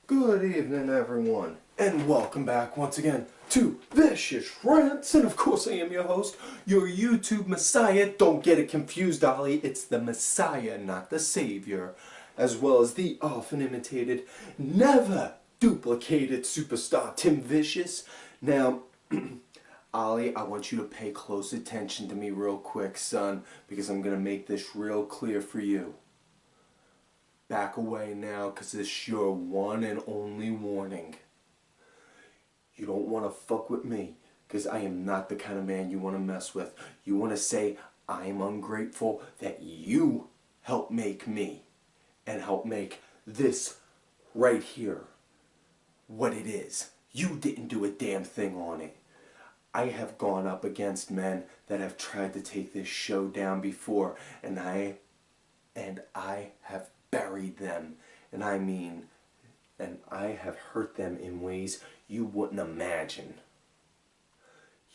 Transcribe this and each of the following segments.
Good evening, everyone, and welcome back once again to Vicious Rants. And of course, I am your host, your YouTube Messiah. Don't get it confused, Ollie. It's the Messiah, not the Savior, as well as the often imitated, never duplicated superstar Tim Vicious. Now, Ollie, I want you to pay close attention to me real quick, son, because I'm gonna make this real clear for you. Back away now, because this is your one and only warning. You don't want to fuck with me, because I am not the kind of man you want to mess with. You want to say, I am ungrateful that you helped make me, and help make this right here what it is. You didn't do a damn thing on it. I have gone up against men that have tried to take this show down before, and I have buried them, and I have hurt them in ways you wouldn't imagine.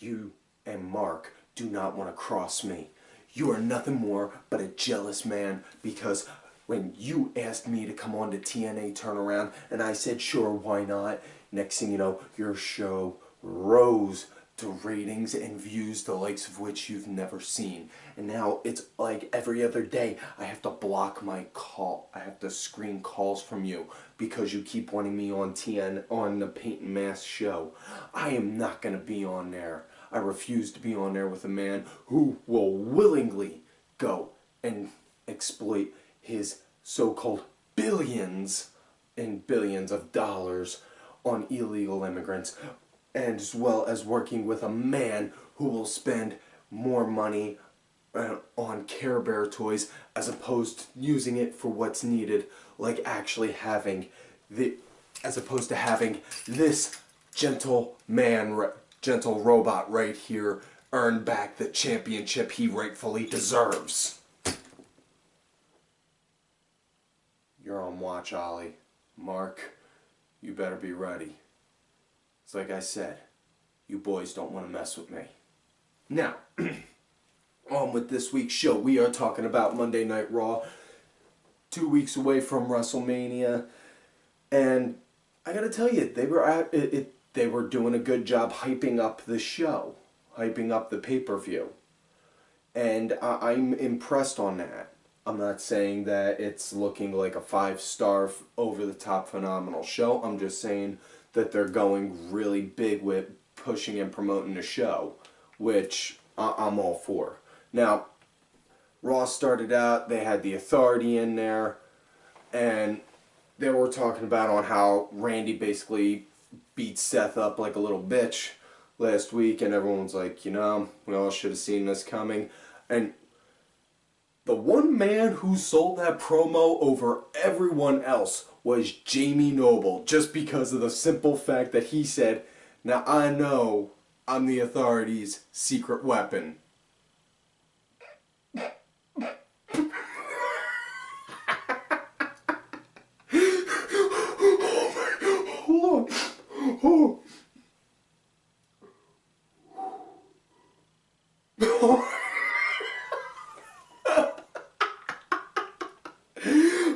You and Mark do not want to cross me. You are nothing more but a jealous man, because when you asked me to come on to TNA Turnaround, and I said sure, why not, next thing you know, your show rose to ratings and views the likes of which you've never seen. And now it's like every other day I have to block my call. I have to screen calls from you because you keep wanting me on on the Paint and Mask show. I am not going to be on there. I refuse to be on there with a man who will willingly go and exploit his so-called billions and billions of dollars on illegal immigrants, and as well as working with a man who will spend more money on Care Bear toys as opposed to using it for what's needed, like actually having as opposed to having this gentle robot right here earn back the championship he rightfully deserves. You're on watch, Ollie. Mark, you better be ready. It's like I said, you boys don't want to mess with me. Now, on with this week's show, we are talking about Monday Night Raw, 2 weeks away from WrestleMania, and I gotta tell you, they were doing a good job hyping up the show, hyping up the pay-per-view, and I'm impressed on that. I'm not saying that it's looking like a 5-star over-the-top phenomenal show. I'm just saying that they're going really big with pushing and promoting the show, which I'm all for. Now, Raw started out, they had the Authority in there, and they were talking about on how Randy basically beat Seth up like a little bitch last week, and everyone's like, you know, we all should have seen this coming. And the one man who sold that promo over everyone else was Jamie Noble, just because of the simple fact that he said, now I know I'm the Authority's secret weapon. Hold on.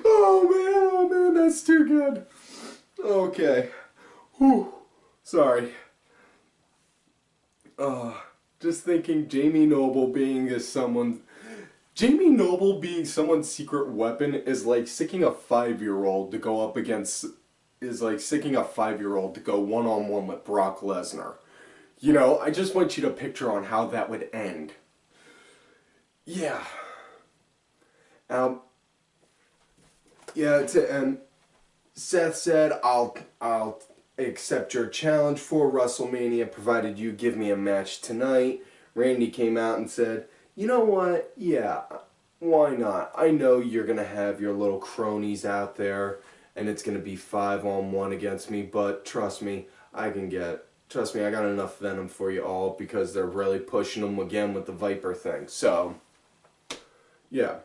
Oh man, that's too good. Okay. Whew. Sorry. Just thinking Jamie Noble being someone's secret weapon is like sicking a 5-year-old to go up against, is like sicking a 5-year-old to go one-on-one with Brock Lesnar. You know, I just want you to picture on how that would end. Yeah. And Seth said, I'll accept your challenge for WrestleMania provided you give me a match tonight. Randy came out and said, you know what, yeah, why not? I know you're going to have your little cronies out there and it's going to be 5-on-1 against me, but trust me, I got enough venom for you all, because they're really pushing them again with the Viper thing. So, yeah.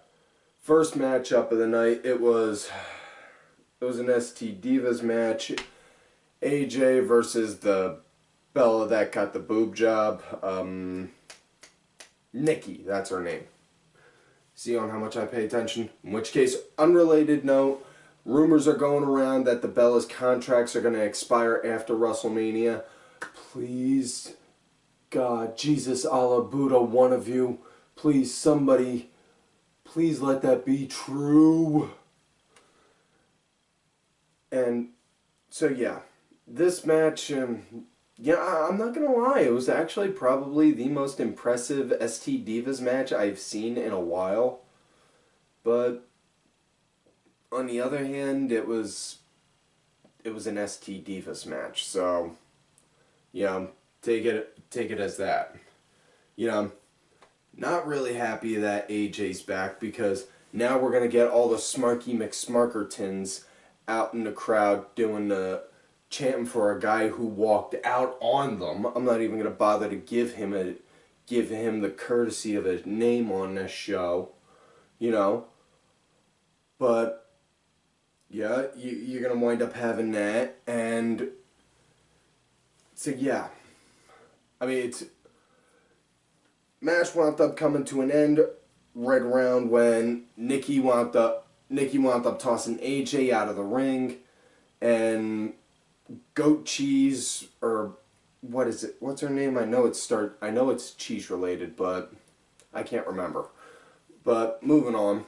First matchup of the night, it was an ST Divas match. AJ versus the Bella that got the boob job. Nikki, that's her name. See on how much I pay attention? In which case, unrelated note, rumors are going around that the Bellas contracts are going to expire after WrestleMania. Please, God, Jesus, Allah, Buddha, one of you, please, somebody, please let that be true. And so, yeah, this match, yeah, I'm not going to lie, it was actually probably the most impressive ST Divas match I've seen in a while. But on the other hand, it was an ST Divas match, so yeah, take it as that. You know, not really happy that AJ's back because now we're gonna get all the Smarky McSmarkertons out in the crowd doing the chanting for a guy who walked out on them. I'm not even gonna bother to give him the courtesy of a name on this show, you know. But yeah, you're gonna wind up having that, and so yeah, I mean it's match wound up coming to an end right around when Nikki wound up tossing AJ out of the ring, and Goat Cheese, or what is it? What's her name? I know it's cheese related, but I can't remember. But moving on.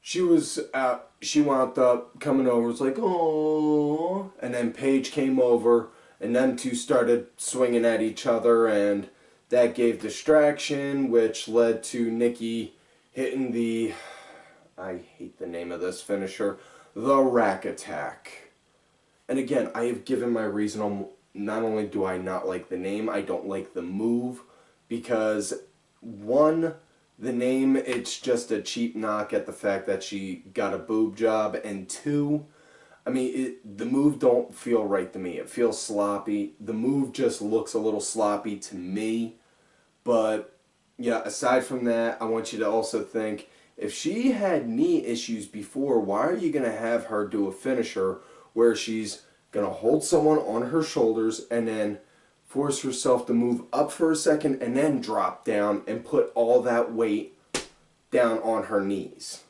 She wound up coming over, was like, oh, and then Paige came over, and them two started swinging at each other, and that gave distraction, which led to Nikki hitting the, I hate the name of this finisher, the Rack Attack. And again, I have given my reason on, not only do I not like the name, I don't like the move, because one, the name, it's just a cheap knock at the fact that she got a boob job, and two, I mean, the move don't feel right to me. It feels sloppy. The move just looks a little sloppy to me, but yeah, aside from that, I want you to also think, if she had knee issues before, why are you going to have her do a finisher where she's going to hold someone on her shoulders and then force herself to move up for a second and then drop down and put all that weight down on her knees?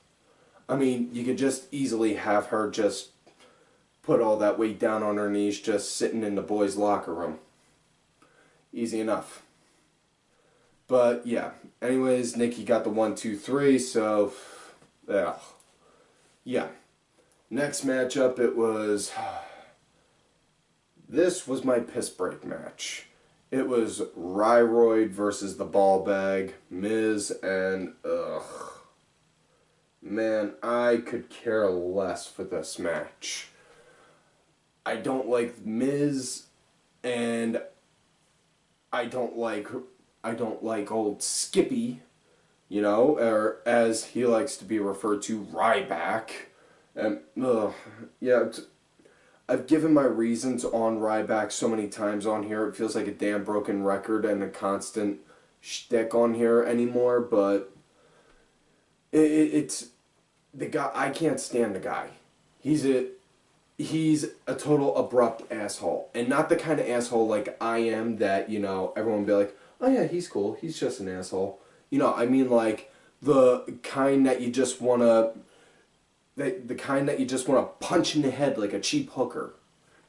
I mean, you could just easily have her just put all that weight down on her knees just sitting in the boys' locker room. Easy enough. But yeah, anyways, Nikki got the 1, 2, 3, so yeah. Next matchup, it was, this was my piss break match. It was Ryroid versus the Ball Bag, Miz, and man, I could care less for this match. I don't like Miz, and I don't like old Skippy, you know, or as he likes to be referred to, Ryback. And yeah, I've given my reasons on Ryback so many times on here. It feels like a damn broken record and a constant shtick on here anymore. But it's the guy. I can't stand the guy. He's a total abrupt asshole, and not the kind of asshole like I am that, you know, everyone will be like, oh yeah, he's cool. He's just an asshole. You know, I mean like the kind that you just wanna. The kind that you just want to punch in the head like a cheap hooker.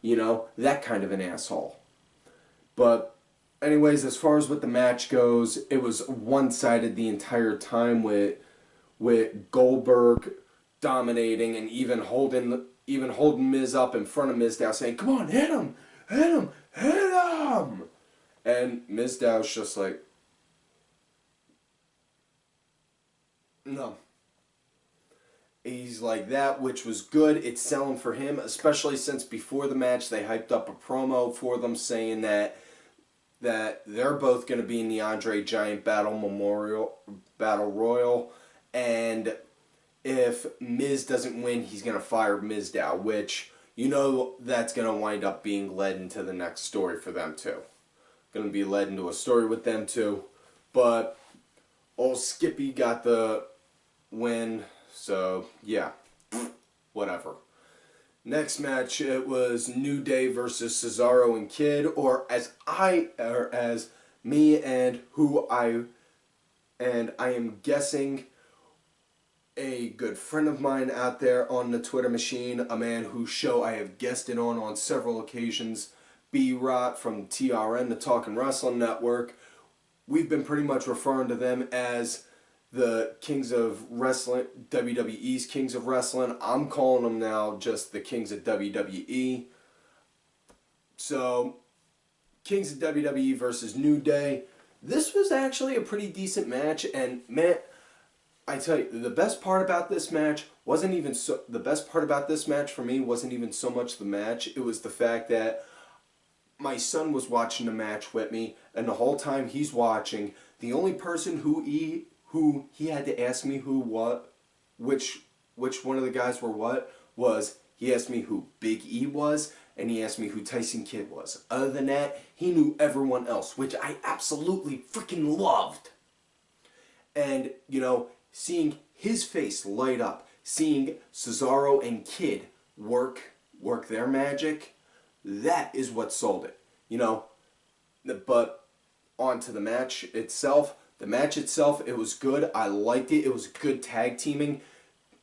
You know, that kind of an asshole. But anyways, as far as what the match goes, it was one-sided the entire time with Goldberg dominating and even holding Miz up in front of Mizdow saying, come on, hit him, hit him, hit him. And Mizdow's just like, no. He's like that, which was good. It's selling for him, especially since before the match they hyped up a promo for them saying that they're both going to be in the Andre Giant Battle Royal, and if Miz doesn't win, he's going to fire Mizdow, which, you know, that's going to wind up being led into the next story for them too. Going to be led into a story with them too. But old Skippy got the win. So, yeah, whatever. Next match, it was New Day versus Cesaro and Kid, or as me and I am guessing a good friend of mine out there on the Twitter machine, a man whose show I have guested on several occasions, B-Rot from TRN, the Talkin' Wrestling Network. We've been pretty much referring to them as the Kings of Wrestling, WWE's Kings of Wrestling. I'm calling them now just the Kings of WWE. So, Kings of WWE versus New Day. This was actually a pretty decent match, and man, I tell you, the best part about this match wasn't even so. The best part about this match for me wasn't even so much the match. It was the fact that my son was watching the match with me, and the whole time he's watching, the only person who he had to ask me which one of the guys were what was, he asked me who Big E was, and he asked me who Tyson Kidd was. Other than that, he knew everyone else, which I absolutely freaking loved. And, you know, seeing his face light up, seeing Cesaro and Kidd work their magic, that is what sold it. You know, but on to the match itself. The match itself, it was good. I liked it. It was good tag teaming.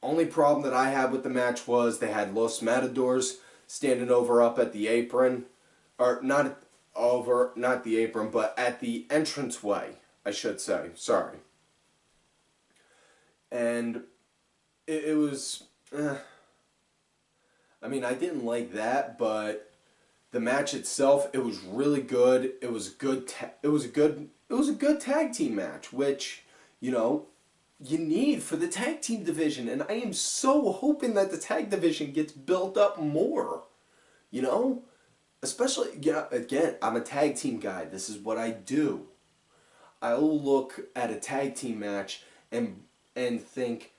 Only problem that I had with the match was they had Los Matadors standing over up at the apron, or not the apron, but at the entranceway, I should say. Sorry. And it was, I mean, I didn't like that, but the match itself, it was really good. It was good. It was a good tag team match, which, you know, you need for the tag team division. And I am so hoping that the tag division gets built up more. You know? Especially, yeah, again, I'm a tag team guy. This is what I do. I'll look at a tag team match and think,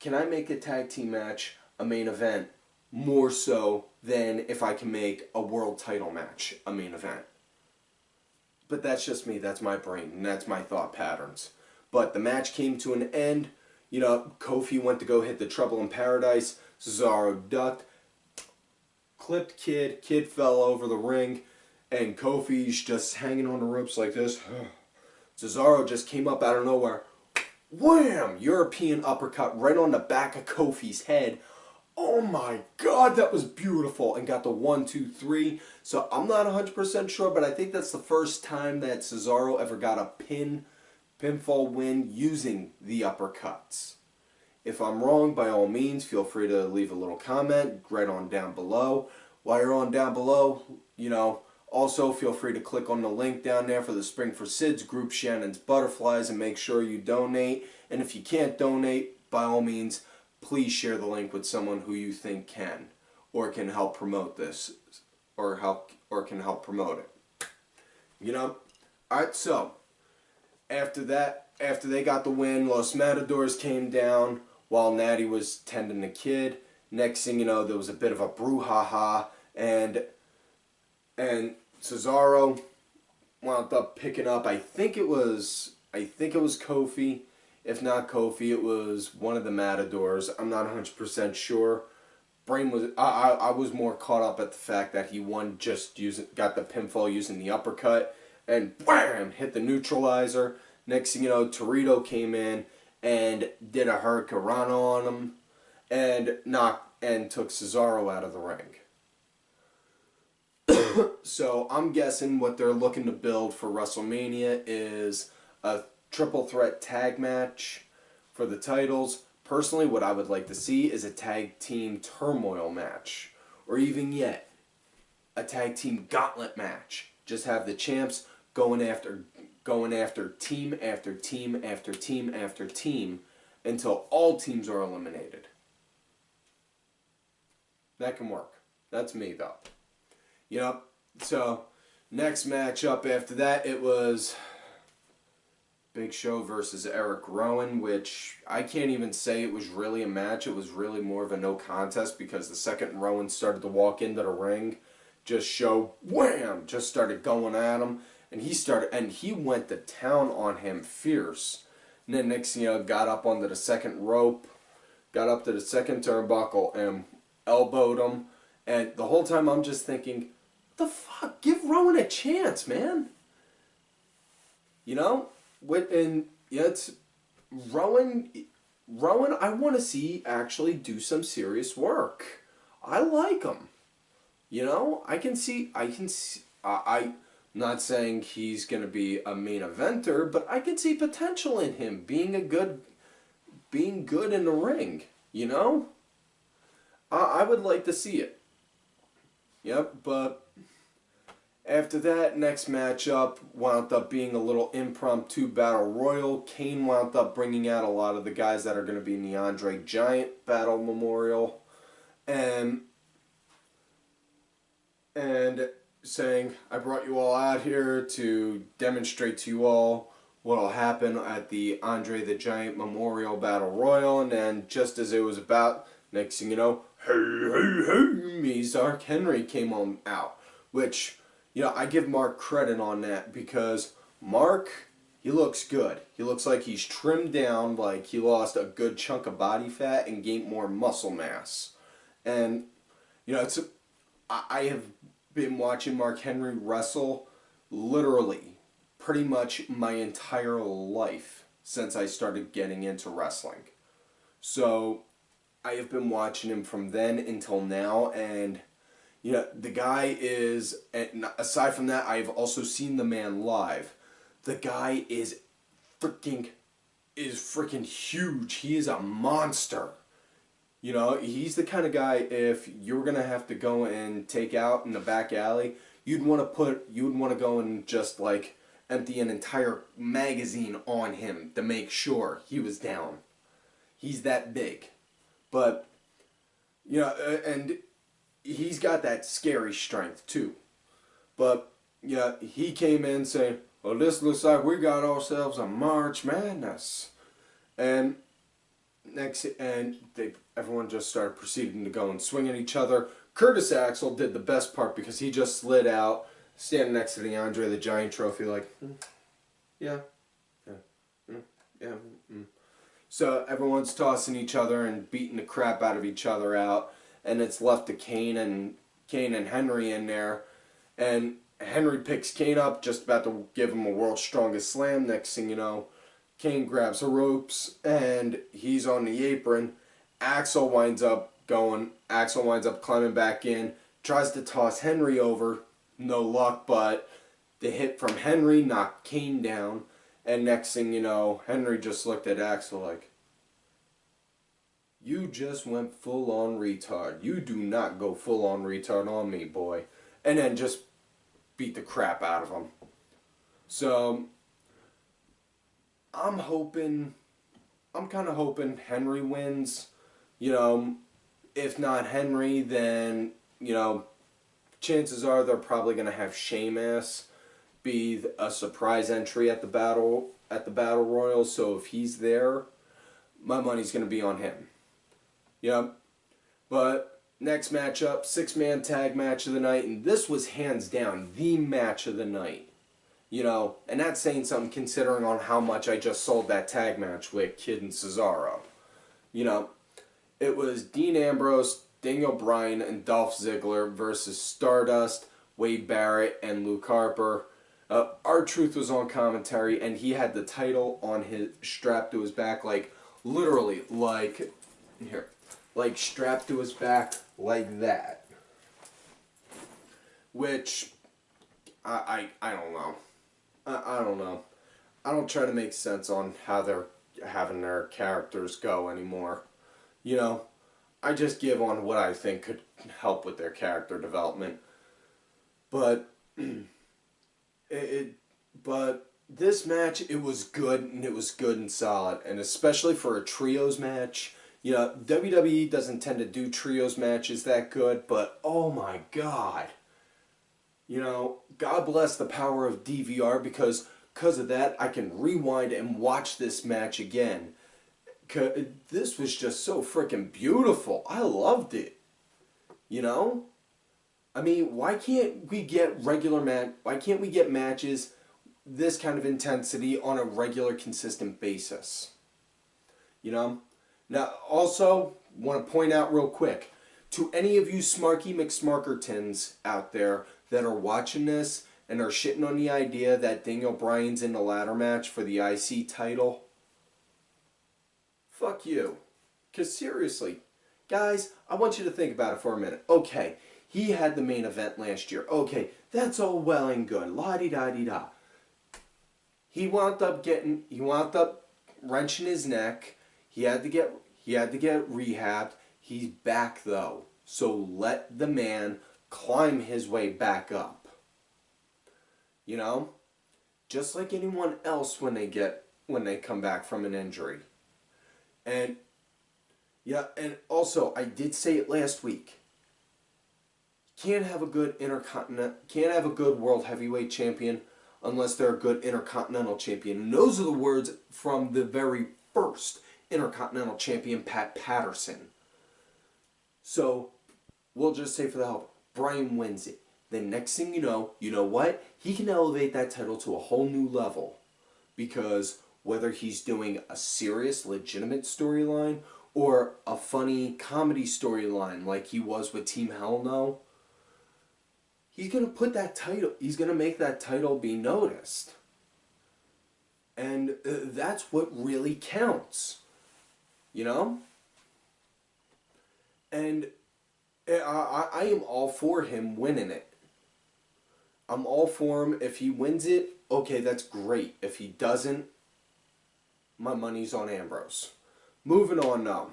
can I make a tag team match a main event more so than if I can make a world title match a main event? But that's just me. That's my brain. And that's my thought patterns. But the match came to an end. You know, Kofi went to go hit the Trouble in Paradise. Cesaro ducked. Clipped Kidd. Kidd fell over the ring. And Kofi's just hanging on the ropes like this. Cesaro just came up out of nowhere. Wham! European uppercut right on the back of Kofi's head. Oh my God, that was beautiful. And got the 1, 2, 3. So I'm not 100% sure, but I think that's the first time that Cesaro ever got a pinfall win using the uppercuts. If I'm wrong, by all means, feel free to leave a little comment right on down below. While you're on down below, you know, also feel free to click on the link down there for the Spring for SIDS group, Shannon's Butterflies, and make sure you donate. And if you can't donate, by all means, please share the link with someone who you think can or can help promote this or can help promote it. You know? Alright, so after they got the win, Los Matadors came down while Natty was tending the Kidd. Next thing you know, there was a bit of a brouhaha, and Cesaro wound up picking up, I think it was Kofi. If not Kofi, it was one of the Matadors. I'm not 100% sure. I was more caught up at the fact that he won got the pinfall using the uppercut, and wham, hit the neutralizer. Next thing you know, Torito came in and did a hurricanrana on him, and took Cesaro out of the ring. So I'm guessing what they're looking to build for WrestleMania is a triple threat tag match for the titles. Personally, what I would like to see is a tag team turmoil match, or even yet a tag team gauntlet match. Just have the champs going after team after team after team after team until all teams are eliminated. That can work. That's me though. You know, so next match up after that, it was Big Show versus Eric Rowan, which I can't even say it was really a match. It was really more of a no contest because the second Rowan started to walk into the ring, just Show, wham, just started going at him, and he went to town on him fierce. And then next thing you know, got up onto the second rope, got up to the second turnbuckle and elbowed him. And the whole time I'm just thinking, what the fuck? Give Rowan a chance, man. You know? It's Rowan. Rowan, I want to see actually do some serious work. I like him. You know, I can see, I'm not saying he's going to be a main eventer, but I can see potential in him being good in the ring. You know, I would like to see it. Yep, but after that, next matchup wound up being a little impromptu battle royal. Kane wound up bringing out a lot of the guys that are going to be in the Andre Giant Battle Memorial, and and saying, I brought you all out here to demonstrate to you all what will happen at the Andre the Giant Memorial Battle Royal. And then just as it was about, next thing you know, me, Zark Henry came on out. Which, you know, I give Mark credit on that because Mark, he looks good. He looks like he's trimmed down, like he lost a good chunk of body fat and gained more muscle mass. And, you know, I have been watching Mark Henry wrestle literally pretty much my entire life since I started getting into wrestling. So I have been watching him from then until now, and you know, the guy is, and aside from that, I've also seen the man live. The guy is freaking huge. He is a monster. You know, he's the kind of guy, if you're going to have to go and take out in the back alley, you'd want to go and just like empty an entire magazine on him to make sure he was down. He's that big. But, you know, and he's got that scary strength too. But, yeah, he came in saying, well, this looks like we got ourselves a March Madness. And everyone just started proceeding to go and swing at each other. Curtis Axel did the best part because he just slid out, standing next to the Andre the Giant trophy, like, yeah, yeah, yeah. So everyone's tossing each other and beating the crap out of each other out, and it's left to Kane and Henry in there, and Henry picks Kane up, just about to give him a World's Strongest Slam. Next thing you know, Kane grabs the ropes and he's on the apron. Axel winds up climbing back in, tries to toss Henry over, no luck, but the hit from Henry knocked Kane down, and next thing you know, Henry just looked at Axel like, you just went full on retard. You do not go full on retard on me, boy. And then just beat the crap out of him. So I'm kind of hoping Henry wins. You know, if not Henry, then, you know, chances are they're probably going to have Sheamus be a surprise entry at the battle royal. So if he's there, my money's going to be on him. Yep. But next matchup, 6-man tag match of the night, and this was hands down the match of the night. You know, and that's saying something considering on how much I just sold that tag match with Kid and Cesaro. You know, it was Dean Ambrose, Daniel Bryan, and Dolph Ziggler versus Stardust, Wade Barrett, and Luke Harper. R-Truth was on commentary, and he had the title on his strapped to his back, like literally, like here, like strapped to his back like that. Which I don't know. I don't know. I don't try to make sense on how they're having their characters go anymore. You know, I just give on what I think could help with their character development. But but this match, it was good, and it was good and solid, and especially for a trios match. You know, WWE doesn't tend to do trios matches that good, but oh my god. You know, God bless the power of DVR, because of that I can rewind and watch this match again. This was just so freaking beautiful. I loved it. You know? I mean, why can't we get matches this kind of intensity on a regular, consistent basis? You know? Now, also, want to point out real quick, to any of you Smarky McSmarkertons out there that are watching this and are shitting on the idea that Daniel Bryan's in the ladder match for the IC title, fuck you. Because seriously, guys, I want you to think about it for a minute. Okay, he had the main event last year. Okay, that's all well and good. La-di-da-di-da. He wound up wrenching his neck. He had to get rehabbed. He's back though. So let the man climb his way back up. You know? Just like anyone else when they come back from an injury. And yeah, and also I did say it last week. Can't have a good world heavyweight champion unless they're a good intercontinental champion. And those are the words from the very first intercontinental champion, Pat Patterson. So we'll just say for the help, Bryan wins it. Then next thing you know what? He can elevate that title to a whole new level. Because whether he's doing a serious, legitimate storyline or a funny comedy storyline like he was with Team Hell No, he's going to make that title be noticed. And that's what really counts. You know? And I am all for him winning it. I'm all for him. If he wins it, okay, that's great. If he doesn't, my money's on Ambrose. Moving on now.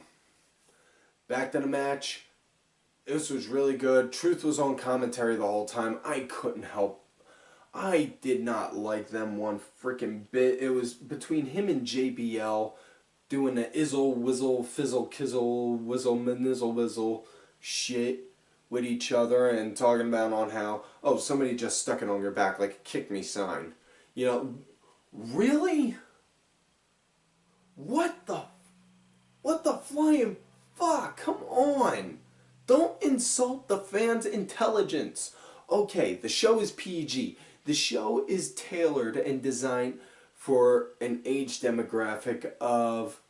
Back to the match. This was really good. Truth was on commentary the whole time. I couldn't help. I did not like them one freaking bit. It was between him and JBL doing the izzle, whizzle, fizzle, kizzle, whizzle, manizzle, whizzle shit with each other and talking about on how, oh, somebody just stuck it on your back like a kick me sign. You know, really? What the flying fuck? Come on. Don't insult the fans' intelligence. Okay, the show is PG. The show is tailored and designed for an age demographic of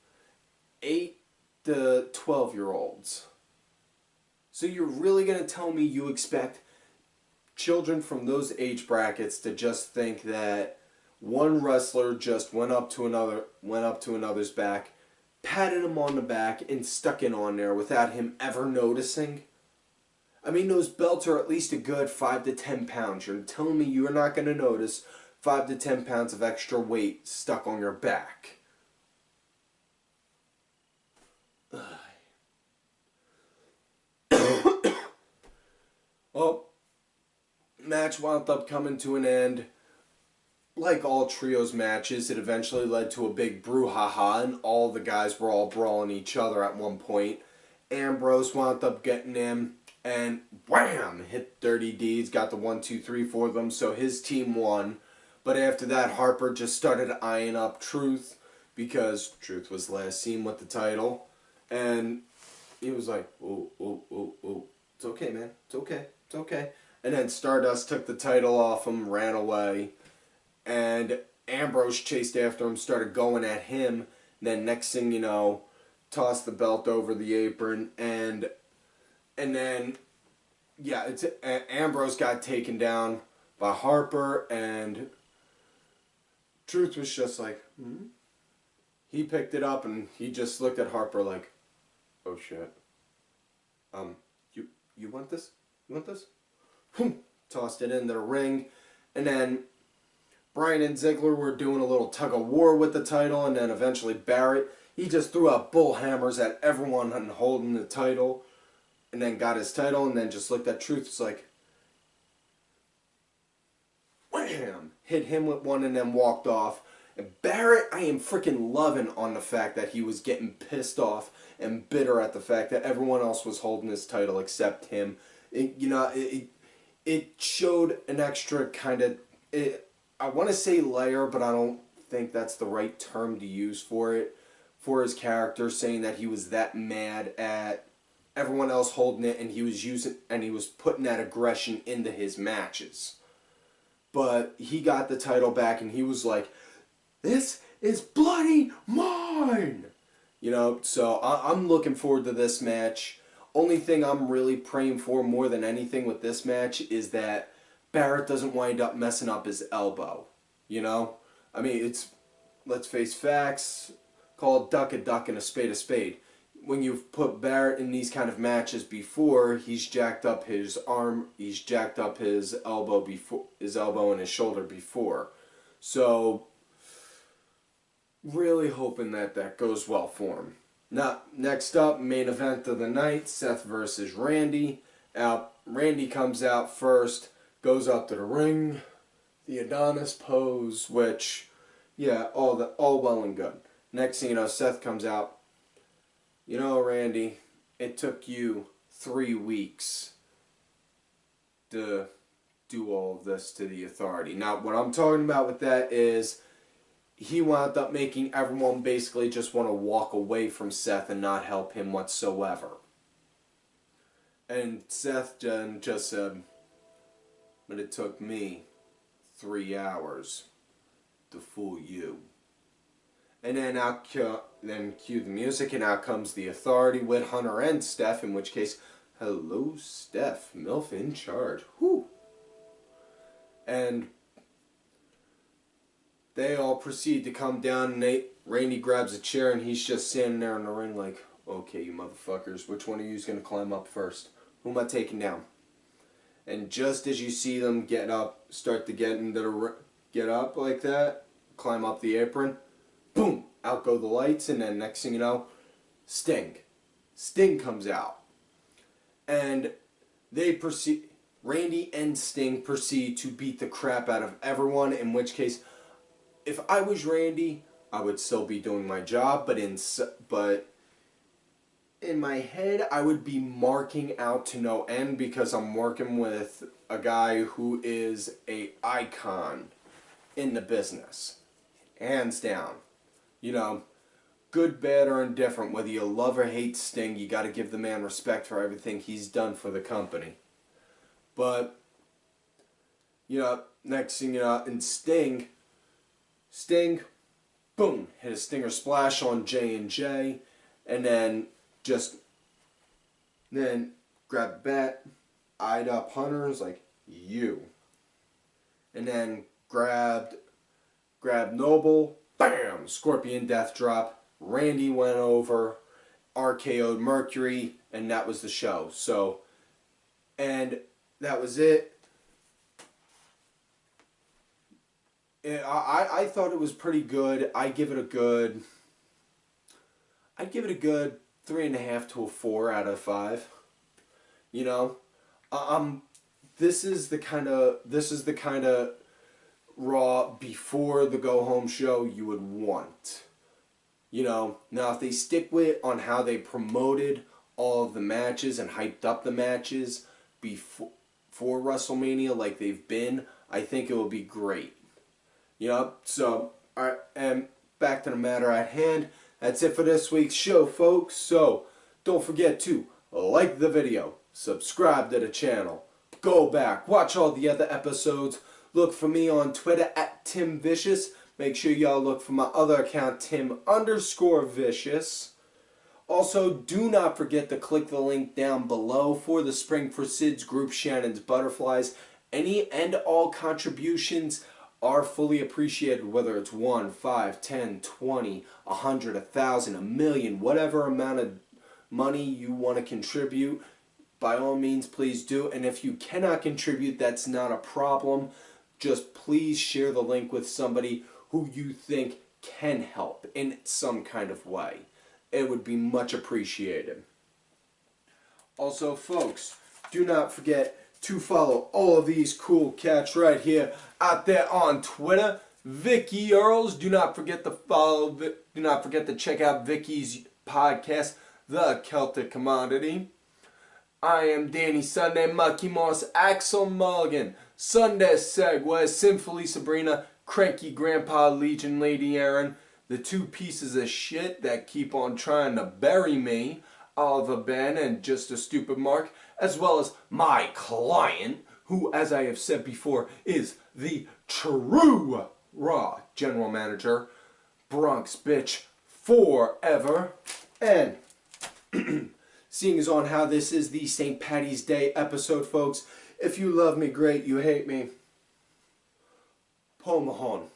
8 to 12-year-olds. So you're really going to tell me you expect children from those age brackets to just think that one wrestler just went up to another's back, patted him on the back, and stuck it on there without him ever noticing? I mean, those belts are at least a good 5 to 10 pounds. You're telling me you're not going to notice 5 to 10 pounds of extra weight stuck on your back? Well, match wound up coming to an end. Like all trios matches, it eventually led to a big brouhaha, and all the guys were all brawling each other at one point. Ambrose wound up getting in, and wham! Hit Dirty Deeds, got the 1, 2, 3 for them, so his team won. But after that, Harper just started eyeing up Truth, because Truth was last seen with the title. And he was like, oh, it's okay, man, it's okay, it's okay. And then Stardust took the title off him, ran away. And Ambrose chased after him, started going at him. And then next thing you know, tossed the belt over the apron. And then, yeah, Ambrose got taken down by Harper. And Truth was just like, He picked it up and he just looked at Harper like, oh shit. You want this? You want this? Tossed it into the ring. And then Bryan and Ziggler were doing a little tug of war with the title, and then eventually Barrett, he just threw out bull hammers at everyone holding the title, and then got his title, and then just looked at Truth. It's like, wham! Hit him with one and then walked off. And Barrett, I am freaking loving on the fact that he was getting pissed off and bitter at the fact that everyone else was holding his title except him. It showed an extra kind of, I want to say layer, but I don't think that's the right term to use for it, for his character, saying that he was that mad at everyone else holding it and he was putting that aggression into his matches. But he got the title back and he was like, this is bloody mine! You know, so I'm looking forward to this match. Only thing I'm really praying for more than anything with this match is that Barrett doesn't wind up messing up his elbow. You know? I mean, let's face facts. A called duck and a spade. When you've put Barrett in these kind of matches before, he's jacked up his arm, he's jacked up his elbow and his shoulder before. So, really hoping that that goes well for him. Now, next up, main event of the night, Seth versus Randy. Randy comes out first, goes up to the ring, the Adonis pose, which, yeah, all well and good. Next thing you know, Seth comes out. You know, Randy, it took you 3 weeks to do all of this to the Authority. Now, what I'm talking about with that is he wound up making everyone basically just want to walk away from Seth and not help him whatsoever. And Seth just said, but it took me 3 hours to fool you. And then cue the music, and out comes the Authority with Hunter and Steph, in which case, hello Steph, MILF in charge. Whew. And they all proceed to come down, and Randy grabs a chair, and he's just standing there in the ring like, okay, you motherfuckers, which one of you is going to climb up first? Who am I taking down? And just as you see them get up, start to get up like that, climb up the apron, boom, out go the lights, and then next thing you know, Sting comes out. And Randy and Sting proceed to beat the crap out of everyone, in which case, if I was Randy, I would still be doing my job, but in my head, I would be marking out to no end because I'm working with a guy who is an icon in the business. Hands down. You know, good, bad, or indifferent, whether you love or hate Sting, you got to give the man respect for everything he's done for the company. But, you know, next thing you know, and Sting, boom, hit a stinger splash on J&J, and then grabbed the bat, eyed up Hunter, was like, you. And then grabbed Noble, bam, Scorpion Death Drop, Randy went over, RKO'd Mercury, and that was the show. So, and that was it. I thought it was pretty good. I'd give it a good 3.5 to a 4 out of 5. You know, this is the kind of Raw before the go home show you would want. You know, now if they stick with on how they promoted all of the matches and hyped up the matches before WrestleMania like they've been, I think it will be great. You know, so alright, and back to the matter at hand. That's it for this week's show, folks. So don't forget to like the video, subscribe to the channel, go back, watch all the other episodes. Look for me on Twitter at TimVicious. Make sure y'all look for my other account, Tim_Vicious. Also, do not forget to click the link down below for the Spring for Sid's group, Shannon's Butterflies. Any and all contributions are fully appreciated, whether it's 1, 5, 10, 20, 100, 1,000, 1,000,000, whatever amount of money you want to contribute. By all means, please do. And if you cannot contribute, that's not a problem. Just please share the link with somebody who you think can help in some kind of way. It would be much appreciated. Also, folks, do not forget to follow all of these cool cats right here out there on Twitter. Vicky Earls. Do not forget to do not forget to check out Vicky's podcast, The Celtic Commodity. I am Danny Sunday, Mucky Moss, Axel Mulligan, Sunday Segway, Sinfully Sabrina, Cranky Grandpa Legion Lady Aaron, the two pieces of shit that keep on trying to bury me, Oliver Ben and Just a Stupid Mark, as well as my client, who, as I have said before, is the true Raw General Manager, Bronx Bitch forever, and seeing as on how this is the St. Patty's Day episode, folks, if you love me, great. You hate me, Paul Mahon.